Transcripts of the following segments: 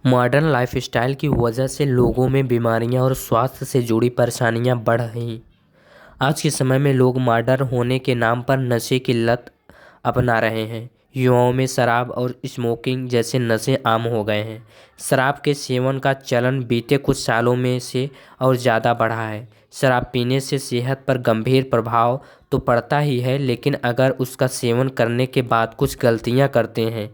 Modern lifestyle की वजह से लोगों में बीमारियां और स्वास्थ्य से जुड़ी परेशानियां बढ़ रही। आज के समय में लोग मॉडर्न होने के नाम पर नशे की लत अपना रहे हैं। युवाओं में शराब और स्मोकिंग जैसे नशे आम हो गए हैं। शराब के सेवन का चलन बीते कुछ सालों में से और ज़्यादा बढ़ा है। शराब पीने से सेहत पर गंभीर प्रभाव तो पड़ता ही है, लेकिन अगर उसका सेवन करने के बाद कुछ गलतियां करते हैं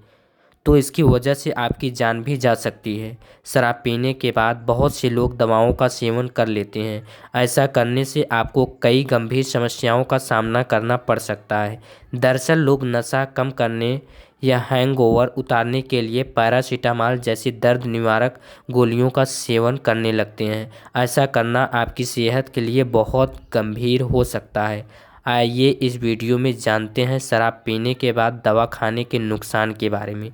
तो इसकी वजह से आपकी जान भी जा सकती है। शराब पीने के बाद बहुत से लोग दवाओं का सेवन कर लेते हैं। ऐसा करने से आपको कई गंभीर समस्याओं का सामना करना पड़ सकता है। दरअसल लोग नशा कम करने या हैंगओवर उतारने के लिए पैरासीटामॉल जैसी दर्द निवारक गोलियों का सेवन करने लगते हैं। ऐसा करना आपकी सेहत के लिए बहुत गंभीर हो सकता है। आइए इस वीडियो में जानते हैं शराब पीने के बाद दवा खाने के नुकसान के बारे में।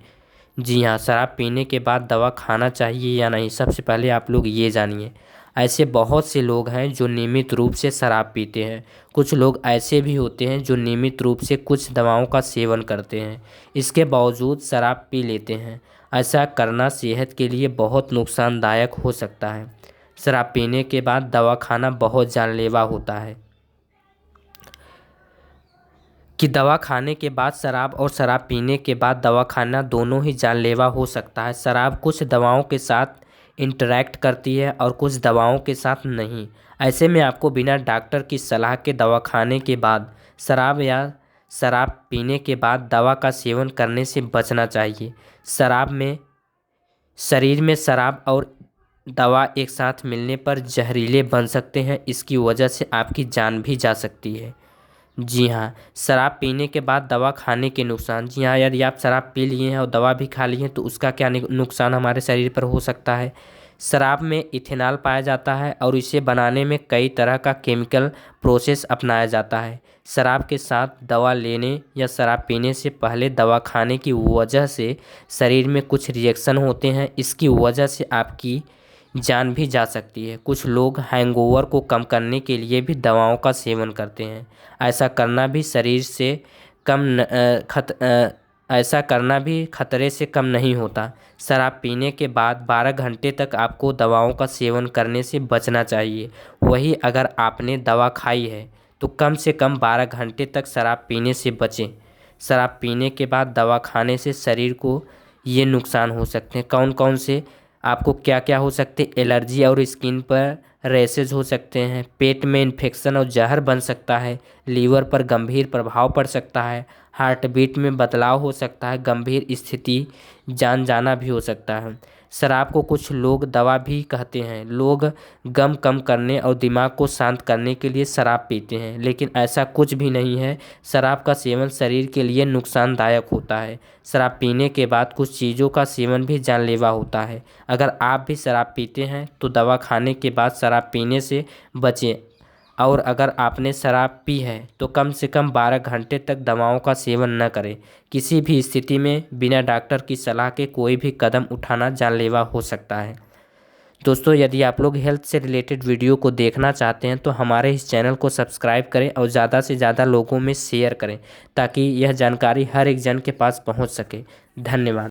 जी हाँ, शराब पीने के बाद दवा खाना चाहिए या नहीं, सबसे पहले आप लोग ये जानिए। ऐसे बहुत से लोग हैं जो नियमित रूप से शराब पीते हैं। कुछ लोग ऐसे भी होते हैं जो नियमित रूप से कुछ दवाओं का सेवन करते हैं, इसके बावजूद शराब पी लेते हैं। ऐसा करना सेहत के लिए बहुत नुकसानदायक हो सकता है। शराब पीने के बाद दवा खाना बहुत जानलेवा होता है कि दवा खाने के बाद शराब और शराब पीने के बाद दवा खाना दोनों ही जानलेवा हो सकता है। शराब कुछ दवाओं के साथ इंटरैक्ट करती है और कुछ दवाओं के साथ नहीं। ऐसे में आपको बिना डॉक्टर की सलाह के दवा खाने के बाद शराब या शराब पीने के बाद दवा का सेवन करने से बचना चाहिए। शरीर में शराब और दवा एक साथ मिलने पर जहरीले बन सकते हैं। इसकी वजह से आपकी जान भी जा सकती है। जी हाँ, शराब पीने के बाद दवा खाने के नुकसान। जी हाँ, यदि आप शराब पी लिए हैं और दवा भी खा ली है तो उसका क्या नुकसान हमारे शरीर पर हो सकता है। शराब में इथेनॉल पाया जाता है और इसे बनाने में कई तरह का केमिकल प्रोसेस अपनाया जाता है। शराब के साथ दवा लेने या शराब पीने से पहले दवा खाने की वजह से शरीर में कुछ रिएक्शन होते हैं। इसकी वजह से आपकी जान भी जा सकती है। कुछ लोग हैंगओवर को कम करने के लिए भी दवाओं का सेवन करते हैं। ऐसा करना भी खतरे से कम नहीं होता। शराब पीने के बाद 12 घंटे तक आपको दवाओं का सेवन करने से बचना चाहिए। वहीं अगर आपने दवा खाई है तो कम से कम 12 घंटे तक शराब पीने से बचें। शराब पीने के बाद दवा खाने से शरीर को ये नुकसान हो सकते हैं। कौन कौन से आपको क्या क्या हो सकते हैं? एलर्जी और स्किन पर रैशेज हो सकते हैं। पेट में इन्फेक्शन और जहर बन सकता है। लीवर पर गंभीर प्रभाव पड़ सकता है। हार्ट बीट में बदलाव हो सकता है। गंभीर स्थिति जान जाना भी हो सकता है। शराब को कुछ लोग दवा भी कहते हैं। लोग गम कम करने और दिमाग को शांत करने के लिए शराब पीते हैं, लेकिन ऐसा कुछ भी नहीं है। शराब का सेवन शरीर के लिए नुकसानदायक होता है। शराब पीने के बाद कुछ चीज़ों का सेवन भी जानलेवा होता है। अगर आप भी शराब पीते हैं तो दवा खाने के बाद शराब पीने से बचें, और अगर आपने शराब पी है तो कम से कम 12 घंटे तक दवाओं का सेवन न करें। किसी भी स्थिति में बिना डॉक्टर की सलाह के कोई भी कदम उठाना जानलेवा हो सकता है। दोस्तों, यदि आप लोग हेल्थ से रिलेटेड वीडियो को देखना चाहते हैं तो हमारे इस चैनल को सब्सक्राइब करें और ज़्यादा से ज़्यादा लोगों में शेयर करें, ताकि यह जानकारी हर एक जन के पास पहुंच सके। धन्यवाद।